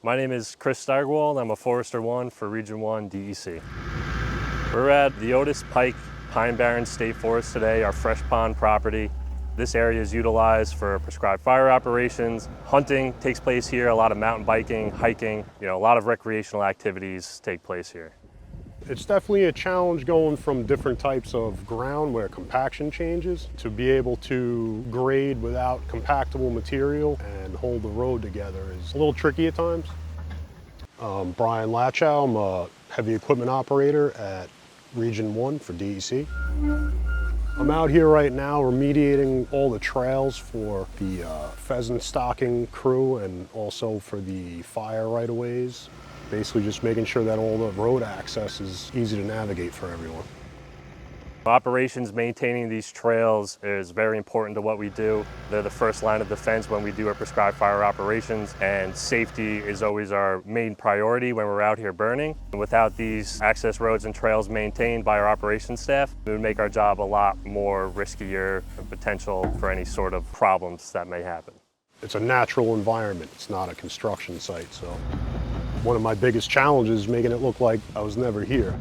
My name is Chris Steigerwald. I'm a Forester 1 for Region 1 DEC. We're at the Otis, Pike, Pine Barrens State Forest today, our fresh pond property. This area is utilized for prescribed fire operations. Hunting takes place here, a lot of mountain biking, hiking, a lot of recreational activities take place here. It's definitely a challenge going from different types of ground where compaction changes to be able to grade without compactable material and hold the road together is a little tricky at times. Brian Latchow, I'm a heavy equipment operator at Region 1 for DEC. I'm out here right now remediating all the trails for the pheasant stalking crew and also for the fire right-of-ways. Basically just making sure that all the road access is easy to navigate for everyone. Operations maintaining these trails is very important to what we do. They're the first line of defense when we do our prescribed fire operations, and safety is always our main priority when we're out here burning. Without these access roads and trails maintained by our operations staff, it would make our job a lot more riskier and potential for any sort of problems that may happen. It's a natural environment, it's not a construction site, so one of my biggest challenges is making it look like I was never here.